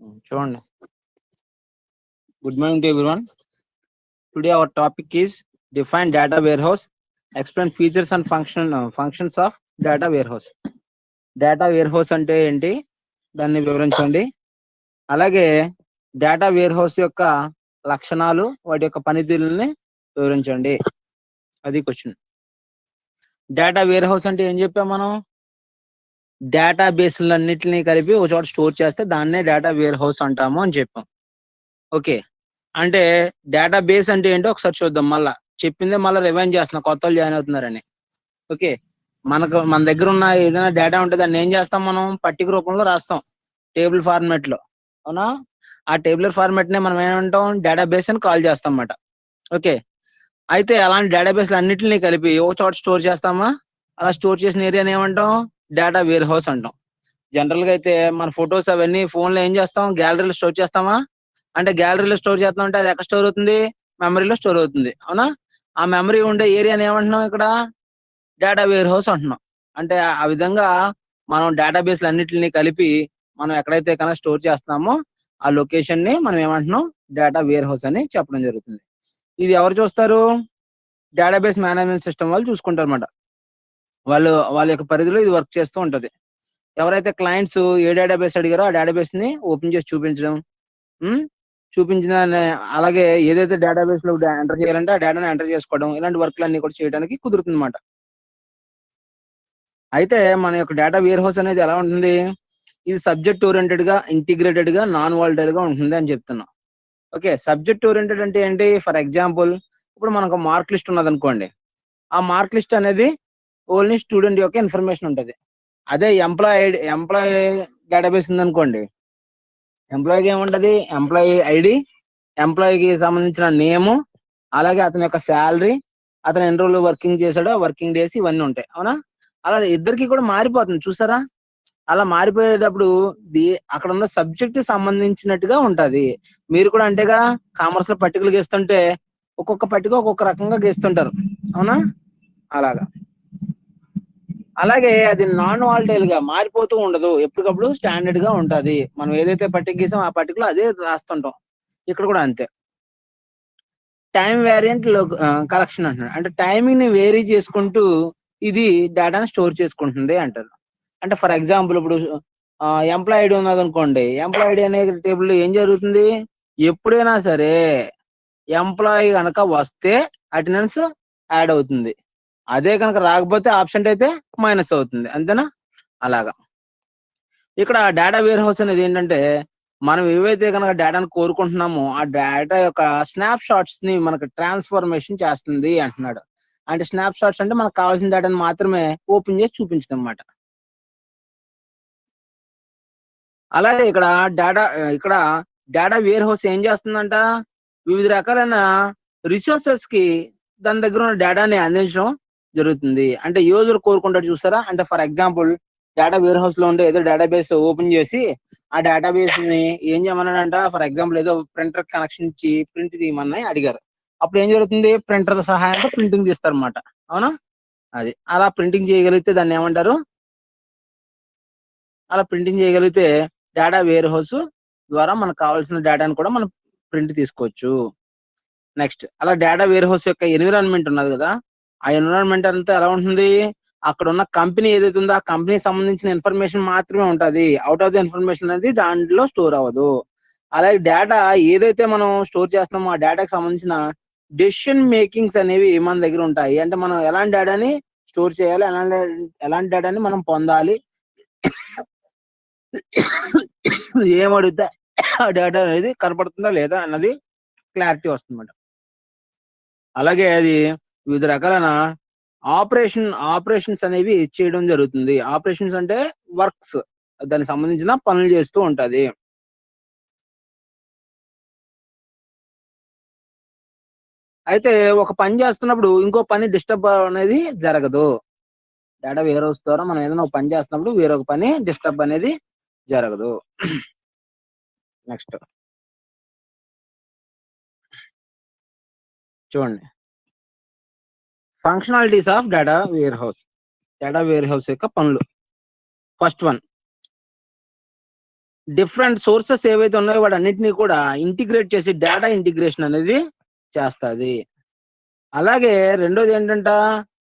చూడండి. Good morning to everyone. Today our topic is define data warehouse, explain features and functions of data warehouse. Data warehouse అంటే ఏంటి, దాన్ని వివరించండి. అలాగే data warehouse యొక్క లక్షణాలు, వాటి యొక్క పనితీరుని వివరించండి. అది క్వశ్చన్. డేటా వేర్ హౌస్ అంటే ఏం చెప్పాం మనం? డేటా బేస్లన్నిటిని కలిపి ఒక చోట స్టోర్ చేస్తే దాన్నే డేటా వేర్ హౌస్ అంటాము అని చెప్పాం. ఓకే, అంటే డేటా బేస్ అంటే ఏంటో ఒకసారి చూద్దాం. మళ్ళా చెప్పిందే మళ్ళీ రివైండ్ చేస్తున్నా, కొత్త వాళ్ళు జాయిన్ అవుతున్నారని. ఓకే, మన దగ్గర ఉన్న ఏదైనా డేటా ఉంటే దాన్ని ఏం చేస్తాం, మనం పట్టిక రూపంలో రాస్తాం, టేబుల్ ఫార్మాట్ లో. అవునా? ఆ టేబులర్ ఫార్మాట్ నే మనం ఏమంటాం, డేటా బేస్ అని కాల్ చేస్తాం అన్నమాట. ఓకే, అయితే అలాంటి డేటాబేస్ అన్నింటినీ కలిపి ఒక చోట స్టోర్ చేస్తామా? అలా స్టోర్ చేసిన ఏరియాని ఏమంటాం, డేటా వేర్ హౌస్ అంటాం. జనరల్ గా అయితే మన ఫొటోస్ అవన్నీ ఫోన్ లో ఏం చేస్తాం, గ్యాలరీలో స్టోర్ చేస్తామా? అంటే గ్యాలరీలో స్టోర్ చేస్తాం అంటే అది ఎక్కడ స్టోర్ అవుతుంది, మెమరీలో స్టోర్ అవుతుంది. అవునా? ఆ మెమరీ ఉండే ఏరియాని ఏమంటున్నాం ఇక్కడ, డేటా వేర్ హౌస్ అంటున్నాం. అంటే ఆ విధంగా మనం డేటాబేస్ అన్నిటిని కలిపి మనం ఎక్కడైతే కనుక స్టోర్ చేస్తున్నామో ఆ లొకేషన్ ని మనం ఏమంటున్నాం, డేటా వేర్ హౌస్ అని చెప్పడం జరుగుతుంది. ఇది ఎవరు చూస్తారు? డేటాబేస్ మేనేజ్మెంట్ సిస్టమ్ వాళ్ళు చూసుకుంటారు అన్నమాట. వాళ్ళ యొక్క పరిధిలో ఇది వర్క్ చేస్తూ ఉంటది. ఎవరైతే క్లయింట్స్ ఏ డేటాబేస్ అడిగారో ఆ డేటాబేస్ ని ఓపెన్ చేసి చూపించడం, చూపించిన అలాగే ఏదైతే డేటాబేస్ లో ఎంటర్ చేయాలంటే ఆ డేటాను ఎంటర్ చేసుకోవడం, ఇలాంటి వర్క్లు అన్ని కూడా చేయడానికి కుదురుతుంది అన్నమాట. అయితే మన యొక్క డేటా వేర్ హౌస్ అనేది ఎలా ఉంటుంది, ఇది సబ్జెక్ట్ ఓరియంటెడ్ గా, ఇంటిగ్రేటెడ్ గా, నాన్ వాలటైల్ గా ఉంటుంది అని చెప్తున్నాం. ఓకే, సబ్జెక్ట్ ఓరియంటెడ్ అంటే ఏంటి? ఫర్ ఎగ్జాంపుల్, ఇప్పుడు మనకు మార్క్ లిస్ట్ ఉన్నది అనుకోండి. ఆ మార్క్ లిస్ట్ అనేది ఓన్లీ స్టూడెంట్ యొక్క ఇన్ఫర్మేషన్ ఉంటుంది. అదే ఎంప్లాయీ డేటాబేస్ ఉందనుకోండి, ఎంప్లాయీకి ఏముంటది, ఎంప్లాయీ ఐడి, ఎంప్లాయీకి సంబంధించిన నేము, అలాగే అతని యొక్క శాలరీ, అతను ఎన్ని రోజులు వర్కింగ్ చేశాడో వర్కింగ్ డేస్, ఇవన్నీ ఉంటాయి. అవునా? అలా ఇద్దరికి కూడా మారిపోతుంది, చూసారా? అలా మారిపోయేటప్పుడు అక్కడ ఉన్న సబ్జెక్ట్ సంబంధించినట్టుగా ఉంటది. మీరు కూడా అంటేగా, కామర్స్ లో పట్టికలు గీస్తుంటే ఒక్కొక్క పట్టిక ఒక్కొక్క రకంగా గీస్తుంటారు. అవునా? అలాగా. అలాగే అది నాన్ వాలటైల్ గా మారిపోతూ ఉండదు, ఎప్పటికప్పుడు స్టాండర్డ్ గా ఉంటది. మనం ఏదైతే పట్టిక గీసాం ఆ పట్టికలో అదే రాస్తుంటాం. ఇక్కడ కూడా అంతే. టైం వేరియంట్ కలెక్షన్ అంటున్నాడు, అంటే టైమింగ్ ని వేరీ చేసుకుంటూ ఇది డేటాను స్టోర్ చేసుకుంటుంది అంటారు. అంటే ఫర్ ఎగ్జాంపుల్, ఇప్పుడు ఎంప్లాయ్ ఐడి ఉన్నది అనుకోండి. ఎంప్లాయ్ ఐడి అనే టేబుల్ ఏం జరుగుతుంది, ఎప్పుడైనా సరే ఎంప్లాయీ కనుక వస్తే అటెండెన్స్ యాడ్ అవుతుంది, అదే కనుక రాకపోతే ఆబ్సెంట్ అయితే మైనస్ అవుతుంది. అంతేనా? అలాగా. ఇక్కడ డేటా వేర్ హౌస్ అనేది ఏంటంటే, మనం ఏవైతే కనుక డేటాను కోరుకుంటున్నామో ఆ డేటా యొక్క స్నాప్ షాట్స్ ని మనకు ట్రాన్స్ఫర్మేషన్ చేస్తుంది అంటున్నాడు. అంటే స్నాప్ షాట్స్ అంటే మనకు కావాల్సిన డేటాను మాత్రమే ఓపెన్ చేసి చూపించడం అన్నమాట. అలాగే ఇక్కడ డేటా వేర్ హౌస్ ఏం చేస్తుందంట, వివిధ రకాలైన రిసోర్సెస్ కి దాని దగ్గర ఉన్న డేటాని అందించడం జరుగుతుంది. అంటే యూజర్ కోరుకుంటాడు, చూసారా? అంటే for example, data warehouse లో ఉండే ఏదో డేటాబేస్ ఓపెన్ చేసి ఆ డేటాబేస్ ని ఏం చేయమన్నాడంట, ఫర్ ఎగ్జాంపుల్ ఏదో ప్రింటర్ కనెక్షన్ ఇచ్చి ప్రింట్ తీయమని అడిగారు. అప్పుడు ఏం జరుగుతుంది, ప్రింటర్ సహాయంతో ప్రింటింగ్ తీస్తారన్నమాట. అవునా? అది అలా ప్రింటింగ్ చేయగలిగితే దాన్ని ఏమంటారు, అలా ప్రింటింగ్ చేయగలిగితే డేటా వేర్ హౌస్ ద్వారా మనకు కావాల్సిన డేటాను కూడా మనం ప్రింట్ తీసుకోవచ్చు. నెక్స్ట్, అలా డేటా వేర్ హౌస్ యొక్క ఎన్విరాన్మెంట్ ఉన్నది కదా, ఆ ఎన్విరాన్మెంట్ అంతా ఎలా ఉంటుంది, అక్కడ ఉన్న కంపెనీ ఏదైతే ఉందో ఆ కంపెనీకి సంబంధించిన ఇన్ఫర్మేషన్ మాత్రమే ఉంటది. అవుట్ ఆఫ్ ది ఇన్ఫర్మేషన్ అనేది దాంట్లో స్టోర్ అవ్వదు. అలాగే డేటా ఏదైతే మనం స్టోర్ చేస్తున్నామో ఆ డేటాకి సంబంధించిన డెసిషన్ మేకింగ్స్ అనేవి మన దగ్గర ఉంటాయి. అంటే మనం ఎలాంటి డేటాని స్టోర్ చేయాలి, ఎలాంటి డేటాని మనం పొందాలి, ఏమడిగితే ఆ డేటా అనేది కనపడుతుందా లేదా అన్నది క్లారిటీ వస్తుందన్నమాట. అలాగే అది వివిధ రకాలైన ఆపరేషన్స్ అనేవి చేయడం జరుగుతుంది. ఆపరేషన్స్ అంటే వర్క్స్, దానికి సంబంధించిన పనులు చేస్తూ ఉంటది. అయితే ఒక పని చేస్తున్నప్పుడు ఇంకో పని డిస్టర్బ్ అనేది జరగదు. డేటా వేరే హౌస్ ద్వారా మనం ఏదైనా ఒక పని చేస్తున్నప్పుడు వేరొక పని డిస్టర్బ్ అనేది జరగదు. నెక్స్ట్ చూడండి, functionalities of data warehouse. Data warehouse యొక్క పనులు. ఫస్ట్ వన్, డిఫరెంట్ సోర్సెస్ ఏవైతే ఉన్నాయో వాటి అన్నిటినీ కూడా ఇంటిగ్రేట్ చేసి డేటా ఇంటిగ్రేషన్ అనేది చేస్తుంది. అలాగే రెండోది ఏంటంట,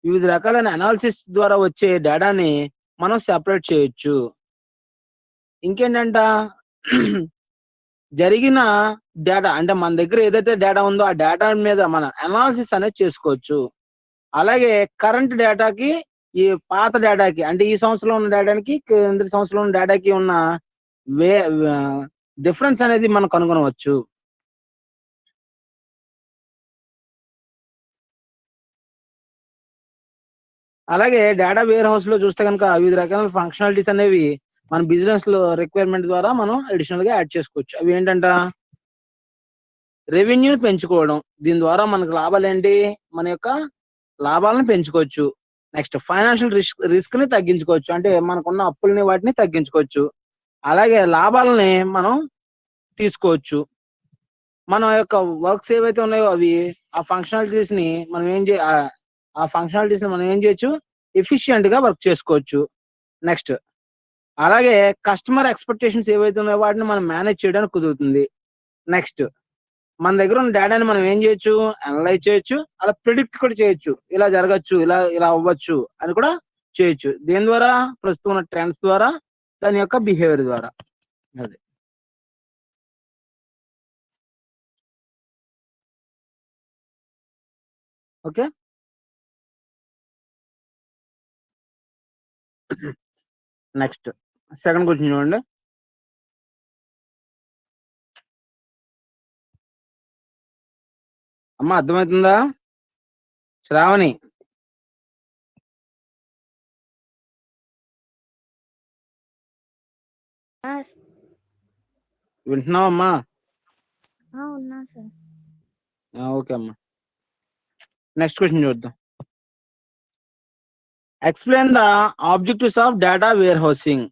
వివిధ రకాలైన అనాలిసిస్ ద్వారా వచ్చే డేటాని మనం సెపరేట్ చేయొచ్చు. ఇంకేంటంట, జరిగిన డేటా అంటే మన దగ్గర ఏదైతే డేటా ఉందో ఆ డేటా మీద మన అనాలిసిస్ అనేది చేసుకోవచ్చు. అలాగే కరెంట్ డేటాకి ఈ పాత డేటాకి అంటే ఈ సంవత్సరంలో ఉన్న డేటాకి కింద సంవత్సరంలో ఉన్న డేటాకి ఉన్న డిఫరెన్స్ అనేది మనం కనుగొనవచ్చు. అలాగే డేటా వేర్ హౌస్ లో చూస్తే కనుక వివిధ రకాల ఫంక్షనాలిటీస్ అనేవి మన బిజినెస్ లో రిక్వైర్మెంట్ ద్వారా మనం అడిషనల్ గా యాడ్ చేసుకోవచ్చు. అవి ఏంటంట, రెవెన్యూని పెంచుకోవడం, దీని ద్వారా మనకు లాభాలు ఏంటి, మన యొక్క లాభాలను పెంచుకోవచ్చు. నెక్స్ట్ ఫైనాన్షియల్ రిస్క్ ని తగ్గించుకోవచ్చు, అంటే మనకున్న అప్పుల్ని వాటిని తగ్గించుకోవచ్చు. అలాగే లాభాలని మనం తీసుకోవచ్చు. మన యొక్క వర్క్స్ ఏవైతే ఉన్నాయో అవి ఆ ఫంక్షనాలిటీస్ ని మనం ఏం చేయొచ్చు, ఎఫిషియెంట్ గా వర్క్ చేసుకోవచ్చు. నెక్స్ట్ అలాగే కస్టమర్ ఎక్స్పెక్టేషన్స్ ఏవైతే ఉన్నాయో వాటిని మనం మేనేజ్ చేయడానికి కుదురుతుంది. నెక్స్ట్ మన దగ్గర ఉన్న డేటాని మనం ఏం చేయొచ్చు, అనలైజ్ చేయొచ్చు, అలా ప్రిడిక్ట్ కూడా చేయొచ్చు, ఇలా జరగచ్చు, ఇలా ఇలా అవ్వచ్చు అని కూడా చేయొచ్చు. దేని ద్వారా, ప్రస్తుతం ఉన్న ట్రెండ్స్ ద్వారా, దాని యొక్క బిహేవియర్ ద్వారా. అది ఓకే. నెక్స్ట్ సెకండ్ క్వశ్చన్ చూడండి. అమ్మ అర్థమవుతుందా శ్రావణి? వింటున్నావమ్మా? ఉన్నా సార్. ఓకే అమ్మా. నెక్స్ట్ క్వశ్చన్ చూద్దాం. Explain the objectives of data warehousing.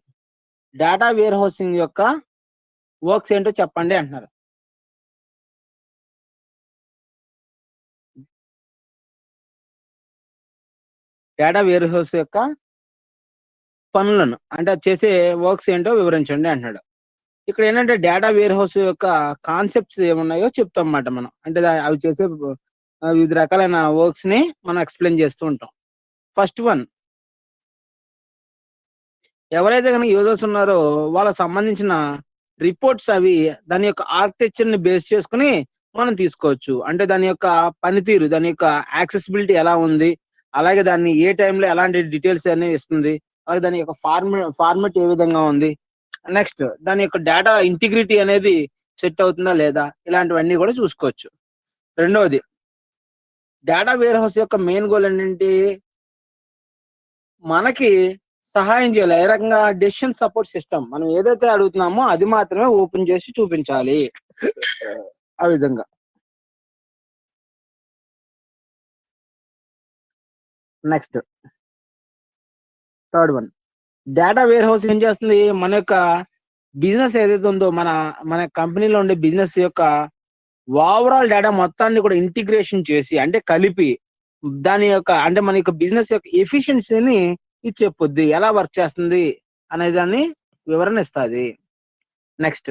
Data warehousing యొక్క వర్క్స్ ఏంటో చెప్పండి అంటున్నారు. డేటా వేర్ హౌస్ యొక్క పనులను అంటే చేసే వర్క్స్ ఏంటో వివరించండి అంటున్నాడు. ఇక్కడ ఏంటంటే డేటా వేర్ హౌస్ యొక్క కాన్సెప్ట్స్ ఏమున్నాయో చెప్తాం అన్నమాట మనం. అంటే అవి చేసే వివిధ రకాలైన వర్క్స్ ని మనం ఎక్స్ప్లెయిన్ చేస్తూ ఉంటాం. ఫస్ట్ వన్, ఎవరైతే కనుక యూజర్స్ ఉన్నారో వాళ్ళకి సంబంధించిన రిపోర్ట్స్ అవి దాని యొక్క ఆర్కిటెక్చర్ ని బేస్ చేసుకుని మనం తీసుకోవచ్చు. అంటే దాని యొక్క పనితీరు, దాని యొక్క యాక్సెసిబిలిటీ ఎలా ఉంది, అలాగే దాన్ని ఏ టైంలో ఎలాంటి డీటెయిల్స్ అనేవి ఇస్తుంది, అలాగే దాని యొక్క ఫార్మెట్ ఏ విధంగా ఉంది, నెక్స్ట్ దాని యొక్క డేటా ఇంటిగ్రిటీ అనేది సెట్ అవుతుందా లేదా, ఇలాంటివన్నీ కూడా చూసుకోవచ్చు. రెండవది, డేటా వేర్ హౌస్ యొక్క మెయిన్ గోల్ ఏంటంటే మనకి సహాయం చేయాలి. ఏ రకంగా, డెసిషన్ సపోర్ట్ సిస్టమ్. మనం ఏదైతే అడుగుతున్నామో అది మాత్రమే ఓపెన్ చేసి చూపించాలి, ఆ విధంగా. Next third one, data warehouse ఏం చేస్తుంది, మన యొక్క బిజినెస్ ఏదైతే ఉందో మన మన కంపెనీలో ఉండే బిజినెస్ యొక్క ఓవరాల్ డేటా మొత్తాన్ని కూడా ఇంటిగ్రేషన్ చేసి, అంటే కలిపి దాని యొక్క అంటే మన యొక్క బిజినెస్ యొక్క ఎఫిషియన్సీని ఇది చెప్పొద్ది, ఎలా వర్క్ చేస్తుంది అనే దాన్ని వివరణ ఇస్తుంది. నెక్స్ట్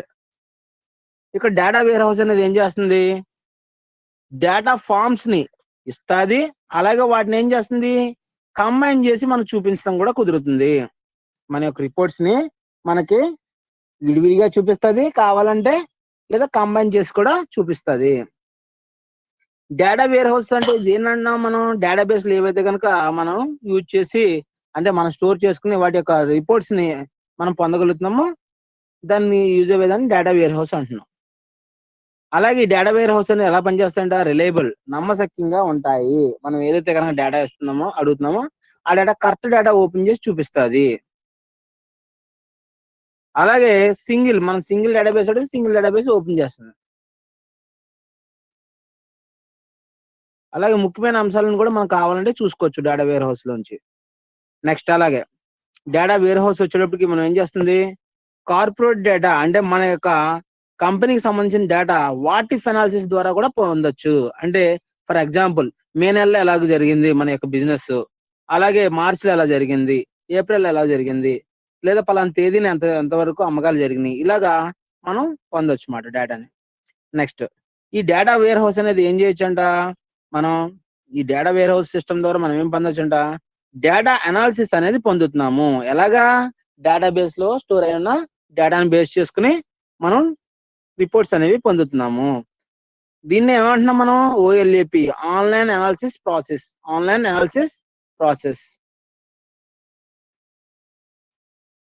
ఇక్కడ డేటా వేర్ హౌస్ అనేది ఏం చేస్తుంది, డేటా ఫార్మ్స్ ని ఇస్తుంది, అలాగే వాటిని ఏం చేస్తుంది, కంబైన్ చేసి మనకు చూపించడం కూడా కుదురుతుంది. మన యొక్క రిపోర్ట్స్ ని మనకి విడివిడిగా చూపిస్తుంది కావాలంటే, లేదా కంబైన్ చేసి కూడా చూపిస్తుంది. డేటా వేర్ హౌస్ అంటే దేనన్నా మనం డేటాబేస్ లో ఏవైతే కనుక మనం యూజ్ చేసి అంటే మనం స్టోర్ చేసుకుని వాటి యొక్క రిపోర్ట్స్ ని మనం పొందగలుగుతున్నామో దాన్ని యూజ్ అయ్యేదాన్ని డేటా వేర్ హౌస్ అంటున్నాం. అలాగే డేటా వేర్ హౌస్ అనేది ఎలా పనిచేస్తాయంటే రిలయబుల్, నమ్మశక్యంగా ఉంటాయి. మనం ఏదైతే కనుక డేటా ఇస్తున్నామో అడుగుతున్నామో ఆ డేటా కరెక్ట్ డేటా ఓపెన్ చేసి చూపిస్తుంది. అలాగే మనం సింగిల్ డేటాబేస్ అడిగి సింగిల్ డేటాబేస్ ఓపెన్ చేస్తుంది. అలాగే ముఖ్యమైన అంశాలను కూడా మనం కావాలంటే చూసుకోవచ్చు డేటా వేర్ హౌస్ లోంచి. నెక్స్ట్ అలాగే డేటా వేర్ హౌస్ వచ్చేటప్పటికి మనం ఏం చేస్తుంది, కార్పొరేట్ డేటా అంటే మన యొక్క కంపెనీకి సంబంధించిన డేటా వాటిఫ్ అనాలిసిస్ ద్వారా కూడా పొందొచ్చు. అంటే ఫర్ ఎగ్జాంపుల్ మే నెలలో ఎలాగ జరిగింది మన యొక్క బిజినెస్, అలాగే మార్చిలో ఎలా జరిగింది, ఏప్రిల్ ఎలా జరిగింది, లేదా పలానా తేదీని ఎంతవరకు అమ్మకాలు జరిగినాయి, ఇలాగా మనం పొందొచ్చు అన్నమాట డేటాని. నెక్స్ట్, ఈ డేటా వేర్ హౌస్ అనేది ఏం చేయొచ్చు అంట, మనం ఈ డేటా వేర్ హౌస్ సిస్టమ్ ద్వారా మనం ఏం పొందొచ్చు అంట, డేటా అనాలిసిస్ అనేది పొందుతున్నాము. ఎలాగా, డేటాబేస్ లో స్టోర్ అయి ఉన్న డేటాను బేస్ చేసుకుని మనం రిపోర్ట్స్ అనేవి పొందుతున్నాము. దీన్ని ఏమంటున్నాం మనం, OLAP, online analysis process. Online analysis process.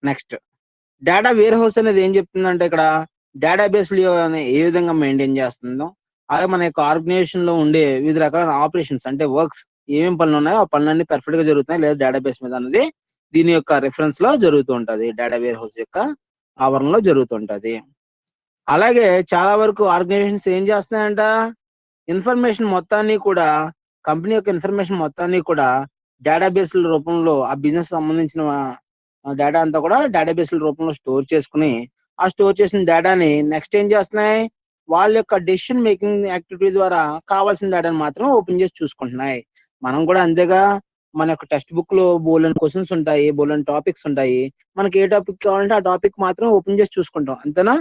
Next, data warehouse అనేది ఏం చెప్తుందంటే, ఇక్కడ డేటాబేస్ ఏ విధంగా మెయింటైన్ చేస్తుందో, అలాగే మన యొక్క ఆర్గనైజేషన్ లో ఉండే వివిధ రకాల ఆపరేషన్స్ అంటే వర్క్స్, ఏమేం పనులు ఉన్నాయో ఆ పనులన్నీ పర్ఫెక్ట్ గా జరుగుతున్నాయి లేదా డేటాబేస్ మీద అనేది దీని యొక్క రిఫరెన్స్ లో జరుగుతూ ఉంటది, డేటా వేర్ హౌస్ యొక్క ఆవరణలో జరుగుతుంటది. అలాగే చాలా వరకు ఆర్గనైజేషన్స్ ఏం చేస్తున్నాయంట, ఇన్ఫర్మేషన్ మొత్తాన్ని కూడా, కంపెనీ యొక్క ఇన్ఫర్మేషన్ మొత్తాన్ని కూడా డేటాబేస్ల రూపంలో ఆ బిజినెస్ సంబంధించిన డేటా అంతా కూడా డేటాబేస్ల రూపంలో స్టోర్ చేసుకుని, ఆ స్టోర్ చేసిన డేటాని నెక్స్ట్ ఏం చేస్తున్నాయి, వాళ్ళ యొక్క డెసిషన్ మేకింగ్ యాక్టివిటీ ద్వారా కావాల్సిన డేటాని మాత్రం ఓపెన్ చేసి చూసుకుంటున్నాయి. మనం కూడా అంతేగా, మన యొక్క టెక్స్ట్ బుక్ లో బోలెన్ క్వశ్చన్స్ ఉంటాయి, బోలెన్ టాపిక్స్ ఉంటాయి, మనకి ఏ టాపిక్ కావాలంటే ఆ టాపిక్ మాత్రం ఓపెన్ చేసి చూసుకుంటాం, అంతేనా?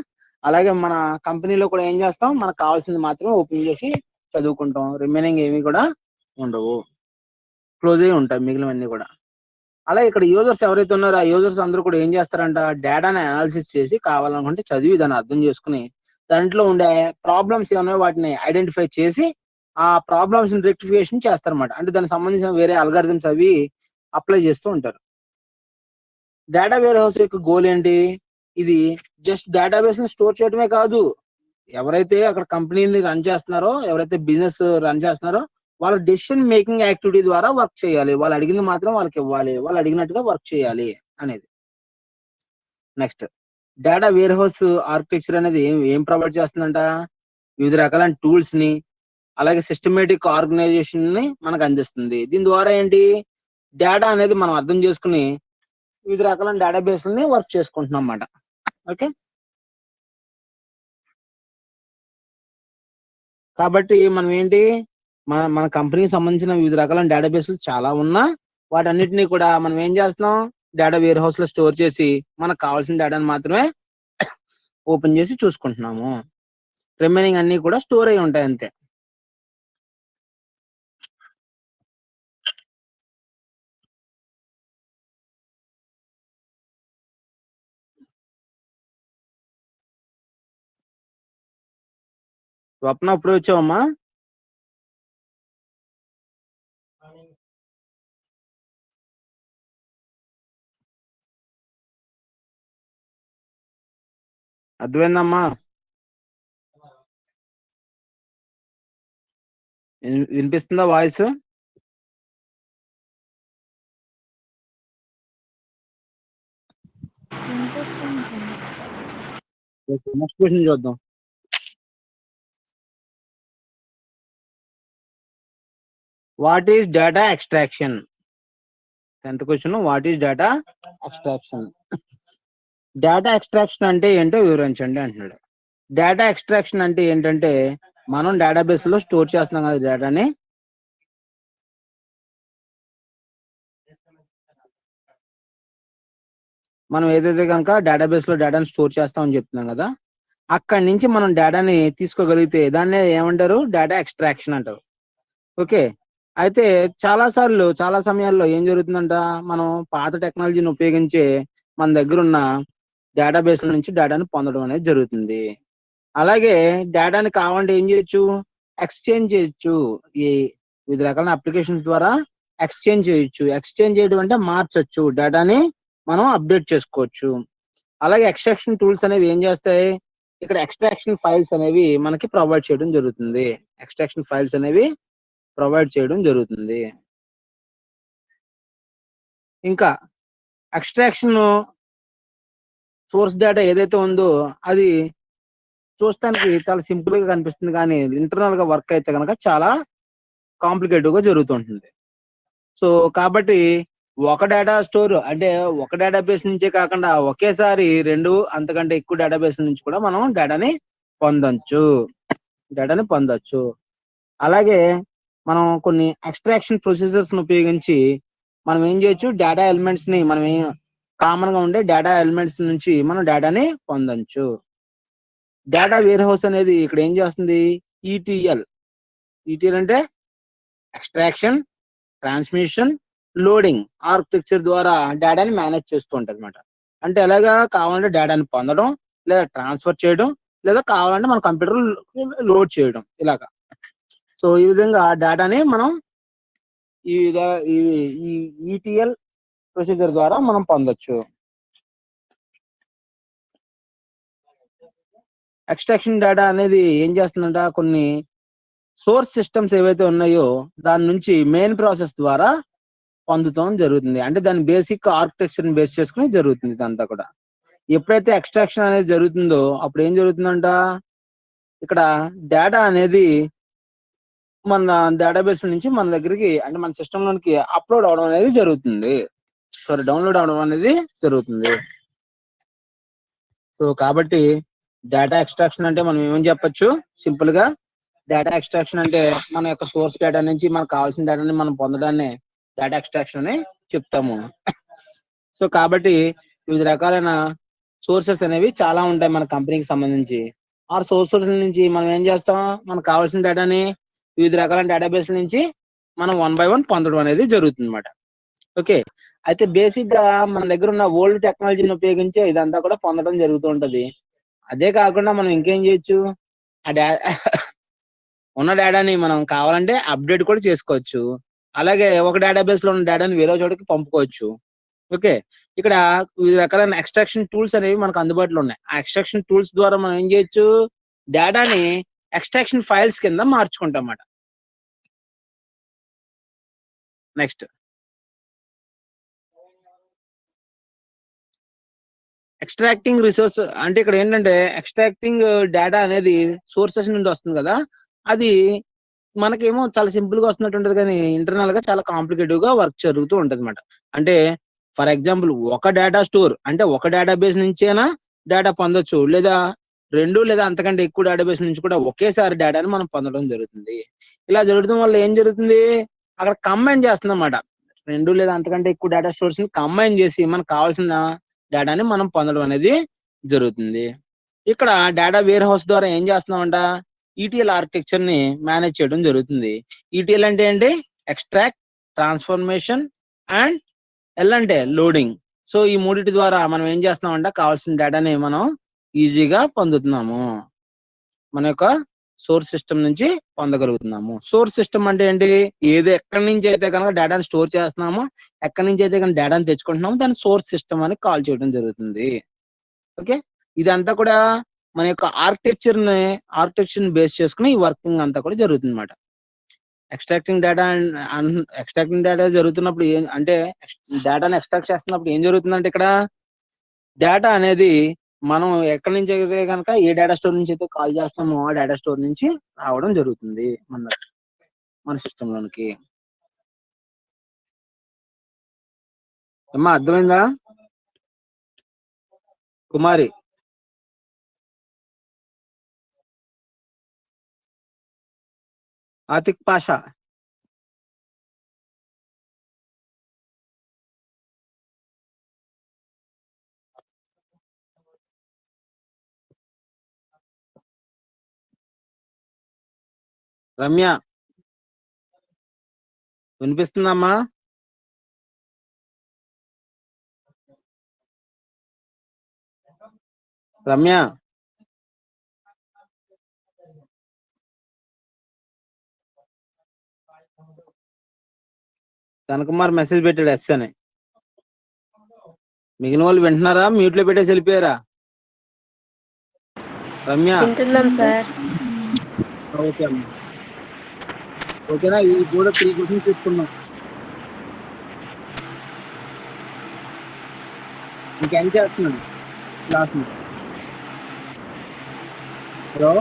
అలాగే మన కంపెనీలో కూడా ఏం చేస్తాం, మనకు కావాల్సింది మాత్రం ఓపెన్ చేసి చదువుకుంటాం, రిమైనింగ్ ఏమి కూడా ఉండవు, క్లోజ్ అయ్యి ఉంటాయి మిగిలినవన్నీ కూడా. అలా ఇక్కడ యూజర్స్ ఎవరైతే ఉన్నారో ఆ యూజర్స్ అందరూ కూడా ఏం చేస్తారంట, డేటాని అనాలిసిస్ చేసి కావాలనుకుంటే చదివి దాన్ని అర్థం చేసుకుని దాంట్లో ఉండే ప్రాబ్లమ్స్ ఏమన్నా వాటిని ఐడెంటిఫై చేసి ఆ ప్రాబ్లమ్స్ రెక్టిఫికేషన్ చేస్తారన్నమాట. అంటే దానికి సంబంధించిన వేరే అల్గారిథమ్స్ అవి అప్లై చేస్తూ ఉంటారు. డేటా వేర్ హౌస్ యొక్క గోల్ ఏంటి, ఇది జస్ట్ డేటాబేస్ ని స్టోర్ చేయడమే కాదు, ఎవరైతే అక్కడ కంపెనీని రన్ చేస్తున్నారో, ఎవరైతే బిజినెస్ రన్ చేస్తున్నారో వాళ్ళ డెసిషన్ మేకింగ్ యాక్టివిటీ ద్వారా వర్క్ చేయాలి, వాళ్ళు అడిగింది మాత్రం వాళ్ళకి ఇవ్వాలి, వాళ్ళు అడిగినట్టుగా వర్క్ చేయాలి అనేది. Next, data warehouse architecture అనేది ఏం ప్రొవైడ్ చేస్తుందంట, వివిధ రకాలైన టూల్స్ ని అలాగే సిస్టమేటిక్ ఆర్గనైజేషన్ ని మనకు అందిస్తుంది. దీని ద్వారా ఏంటి, డేటా అనేది మనం అర్థం చేసుకుని వివిధ రకాలైన డేటాబేస్ ని వర్క్ చేసుకుంటున్నాం అన్నమాట. ఓకే, కాబట్టి మనం ఏంటి, మన కంపెనీకి సంబంధించిన వివిధ రకాలైన డేటాబేస్లు చాలా ఉన్నా వాటన్నిటిని కూడా మనం ఏం చేస్తున్నాం, డేటా వేర్ హౌస్ లో స్టోర్ చేసి మనకు కావాల్సిన డేటాను మాత్రమే ఓపెన్ చేసి చూసుకుంటున్నాము, రిమైనింగ్ అన్ని కూడా స్టోర్ అయి ఉంటాయి అంతే. స్వప్న అప్పుడు వచ్చావమ్మా, అర్థమైందమ్మా, వినిపిస్తుందా వాయిస్? వినిపిస్తుంది సార్. నెక్స్ట్ క్వశ్చన్ చూద్దాం. What is data extraction? 10th question, what is data extraction? Data extraction అంటే ఏంటో వివరించండి అంటున్నాడు. డేటా ఎక్స్ట్రాక్షన్ అంటే ఏంటంటే, మనం డేటాబేస్ లో స్టోర్ చేస్తున్నాం కదా డేటాని, మనం ఏదైతే కనుక డేటాబేస్ లో డేటాని స్టోర్ చేస్తామని చెప్తున్నాం కదా, అక్కడి నుంచి మనం డేటాని తీసుకోగలిగితే దాన్ని ఏమంటారు, డేటా ఎక్స్ట్రాక్షన్ అంటారు. ఓకే, అయితే చాలా సమయాల్లో ఏం జరుగుతుందంట, మనం పాత టెక్నాలజీని ఉపయోగించి మన దగ్గర ఉన్న డేటాబేస్ నుంచి డేటాని పొందడం అనేది జరుగుతుంది. అలాగే డేటాని కావాలంటే ఏం చేయొచ్చు, ఎక్స్చేంజ్ చేయొచ్చు, ఈ వివిధ రకాల అప్లికేషన్స్ ద్వారా ఎక్స్చేంజ్ చేయొచ్చు. ఎక్స్చేంజ్ చేయడం అంటే మార్చొచ్చు, డేటాని మనం అప్డేట్ చేసుకోవచ్చు. అలాగే ఎక్స్ట్రాక్షన్ టూల్స్ అనేవి ఏం చేస్తాయి, ఇక్కడ ఎక్స్ట్రాక్షన్ ఫైల్స్ అనేవి మనకి ప్రొవైడ్ చేయడం జరుగుతుంది. ఎక్స్ట్రాక్షన్ ఫైల్స్ అనేవి ప్రొవైడ్ చేయడం జరుగుతుంది. ఇంకా ఎక్స్ట్రాక్షన్ సోర్స్ డేటా ఏదైతే ఉందో అది చూస్తానికి చాలా సింపుల్ గా కనిపిస్తుంది, కానీ ఇంటర్నల్ గా వర్క్ అయితే కనుక చాలా కాంప్లికేటివ్ గా జరుగుతుంటుంది. సో కాబట్టి ఒక డేటా స్టోర్ అంటే ఒక డేటాబేస్ నుంచే కాకుండా ఒకేసారి 2 అంతకంటే ఎక్కువ డేటాబేస్ నుంచి కూడా మనం డేటాని పొందొచ్చు. అలాగే మనం కొన్ని ఎక్స్ట్రాక్షన్ ప్రొసీజర్స్ ఉపయోగించి మనం ఏం చేయొచ్చు, డేటా ఎలిమెంట్స్ ని మనం కామన్ గా ఉండే డేటా ఎలిమెంట్స్ నుంచి మనం డేటాని పొందొచ్చు. డేటా వేర్ హౌస్ అనేది ఇక్కడ ఏం చేస్తుంది? ఈటీఎల్ అంటే ఎక్స్ట్రాక్షన్, ట్రాన్స్మిషన్, లోడింగ్ ఆర్కిటెక్చర్ ద్వారా డేటాని మేనేజ్ చేస్తూ ఉంటుంది అనమాట. అంటే ఎలాగా కావాలంటే డేటాని పొందడం, లేదా ట్రాన్స్ఫర్ చేయడం, లేదా కావాలంటే మన కంప్యూటర్ లోడ్ చేయడం ఇలాగా. సో ఈ విధంగా డేటాని మనం ఈ ఈటీఎల్ ప్రొసీజర్ ద్వారా మనం పొందొచ్చు. ఎక్స్ట్రాక్షన్ డేటా అనేది ఏం చేస్తుందంట, కొన్ని సోర్స్ సిస్టమ్స్ ఏవైతే ఉన్నాయో దాని నుంచి మెయిన్ ప్రాసెస్ ద్వారా పొందుతాం జరుగుతుంది. అంటే దాని బేసిక్ ఆర్కిటెక్చర్ బేస్ చేసుకుని జరుగుతుంది ఇదంతా కూడా. ఎప్పుడైతే ఎక్స్ట్రాక్షన్ అనేది జరుగుతుందో అప్పుడు ఏం జరుగుతుందంట, ఇక్కడ డేటా అనేది మన డేటాబేస్ నుంచి మన దగ్గరికి అంటే మన సిస్టమ్ లోనికి అప్లోడ్ అవడం అనేది జరుగుతుంది. డౌన్లోడ్ అవడం అనేది జరుగుతుంది. సో కాబట్టి డేటా ఎక్స్ట్రాక్షన్ అంటే మనం ఏమని చెప్పొచ్చు, సింపుల్ గా డేటా ఎక్స్ట్రాక్షన్ అంటే మన యొక్క సోర్స్ డేటా నుంచి మనకు కావాల్సిన డేటాని మనం పొందడాన్ని డేటా ఎక్స్ట్రాక్షన్ అని చెప్తాము. సో కాబట్టి వివిధ రకాలైన సోర్సెస్ అనేవి చాలా ఉంటాయి మన కంపెనీకి సంబంధించి. ఆ సోర్సెస్ నుంచి మనం ఏం చేస్తాం, మనకు కావాల్సిన డేటాని వివిధ రకాలైన డేటాబేస్ నుంచి మనం 1 by 1 పొందడం అనేది జరుగుతుంది అనమాట. ఓకే, అయితే బేసిక్ గా మన దగ్గర ఉన్న ఓల్డ్ టెక్నాలజీని ఉపయోగించి ఇదంతా కూడా పొందడం జరుగుతూ ఉంటది. అదే కాకుండా మనం ఇంకేం చేయొచ్చు, ఆ ఉన్న డేటాని మనం కావాలంటే అప్డేట్ కూడా చేసుకోవచ్చు. అలాగే ఒక డేటాబేస్ లో ఉన్న డేటాని వేరే చోటకి పంపుకోవచ్చు. ఓకే, ఇక్కడ వివిధ రకాలైన ఎక్స్ట్రాక్షన్ టూల్స్ అనేవి మనకు అందుబాటులో ఉన్నాయి. ఆ ఎక్స్ట్రాక్షన్ టూల్స్ ద్వారా మనం ఏం చేయొచ్చు, డేటాని ఎక్స్ట్రాక్షన్ ఫైల్స్ కింద మార్చుకుంటాం అన్నమాట. నెక్స్ట్ ఎక్స్ట్రాక్టింగ్ రిసోర్స్ అంటే ఇక్కడ ఏంటంటే ఎక్స్ట్రాక్టింగ్ డేటా అనేది సోర్సెస్ నుండి వస్తుంది కదా, అది మనకేమో చాలా సింపుల్ గా వస్తున్నట్టు ఉంటుంది, కానీ ఇంటర్నల్ గా చాలా కాంప్లికేటివ్ గా వర్క్ జరుగుతూ ఉంటది అనమాట. అంటే ఫర్ ఎగ్జాంపుల్ ఒక డేటా స్టోర్ అంటే ఒక డేటాబేస్ నుంచేనా డేటా పొందొచ్చు, లేదా 2 లేదా అంతకంటే ఎక్కువ డేటాబేస్ నుంచి కూడా ఒకేసారి డేటాని మనం పొందడం జరుగుతుంది. ఇలా జరగడం వల్ల ఏం జరుగుతుంది, అక్కడ కంబైన్ చేస్తుంది అన్నమాట. 2 లేదా అంతకంటే ఎక్కువ డేటా స్టోర్స్ ని కంబైన్ చేసి మనకు కావాల్సిన డేటాని మనం పొందడం అనేది జరుగుతుంది. ఇక్కడ డేటా వేర్ హౌస్ ద్వారా ఏం చేస్తున్నామంట, ఈటీఎల్ ఆర్కిటెక్చర్ ని మేనేజ్ చేయడం జరుగుతుంది. ఈటీఎల్ అంటే ఏంటి, ఎక్స్ట్రాక్ట్, ట్రాన్స్ఫర్మేషన్ అండ్ ఎల్ అంటే లోడింగ్. సో ఈ మూడిటి ద్వారా మనం ఏం చేస్తున్నామంటే కావాల్సిన డేటాని మనం ఈజీగా పొందుతున్నాము, మన యొక్క సోర్స్ సిస్టమ్ నుంచి పొందగలుగుతున్నాము. సోర్స్ సిస్టమ్ అంటే ఏంటి, ఏది ఎక్కడి నుంచి అయితే కనుక డేటాని స్టోర్ చేస్తున్నామో, ఎక్కడి నుంచి అయితే కనుక డేటాని తెచ్చుకుంటున్నామో దాన్ని సోర్స్ సిస్టమ్ అని కాల్ చేయడం జరుగుతుంది. ఓకే, ఇదంతా కూడా మన యొక్క ఆర్కిటెక్చర్ బేస్ చేసుకుని ఈ వర్కింగ్ అంతా కూడా జరుగుతుంది అనమాట. ఎక్స్ట్రాక్టింగ్ డేటా జరుగుతున్నప్పుడు ఏం అంటే డేటాని ఎక్స్ట్రాక్ట్ చేస్తున్నప్పుడు ఏం జరుగుతుందంటే ఇక్కడ డేటా అనేది మనం ఎక్కడి నుంచి అయితే కనుక ఏ డేటా స్టోర్ నుంచి అయితే కాల్ చేస్తామో ఆ డేటా స్టోర్ నుంచి రావడం జరుగుతుంది మన సిస్టమ్ లోనికి. అమ్మా అర్థమైందా కుమారి? ఆతిక్ పాషా, రమ్య వినిపిస్తుందమ్మా? రమ్య కనకుమార్ మెసేజ్ పెట్టాడు ఎస్ అని. మిగిలిన వాళ్ళు వింటున్నారా, మ్యూట్ లో పెట్టేసి వెళ్ళిపోయారా? రమ్య వింటున్నాం సార్. ఓకే అమ్మా, ఓకేనా? ఈ కూడా 3 క్వశ్చన్స్ తీసుకున్నాం. ఇంకేం చేస్తున్నాను క్లాస్? Hello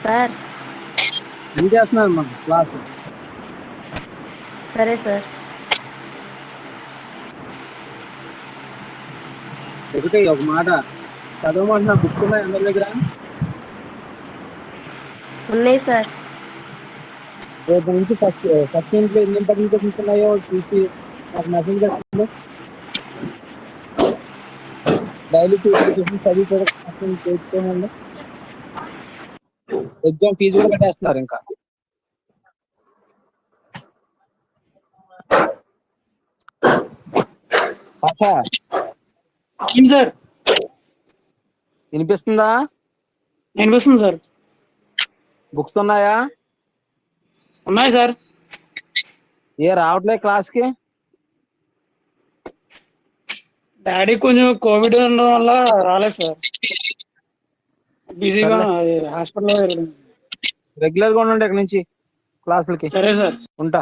sir. ఏం చేస్తున్నారు అమ్మా క్లాస్? సరే సార్. ఒకటి ఒక మాట చదవమంటున్నా, బుక్స్ ఉన్నాయి అందరి దగ్గర? ఉన్నాయి సార్. రేపు నుంచి ఫస్ట్ ఇంట్లో ఎన్ని ఇంపార్టెంట్ క్వశ్చన్స్ ఉన్నాయో చూసి నాకు మెసేజ్ చేస్తుంది. డైలీ 2-3 క్వశ్చన్స్ చదివి చేసుకోండి. ఎగ్జామ్ ఫీజు కూడా కట్టేస్తున్నారు ఇంకా. సార్ వినిపిస్తుందా? వినిపిస్తుంది సార్. బుక్స్ ఉన్నాయా? ఉన్నాయి సార్. ఏ రావట్లే క్లాస్ కి? డాడీ కొంచెం కోవిడ్ ఉండడం వల్ల రాలేదు సార్. బిజీగా హాస్పిటల్లో. రెగ్యులర్ గా ఉండండి ఇక్కడ నుంచి క్లాసులకి. సరే సార్. ఉంటా.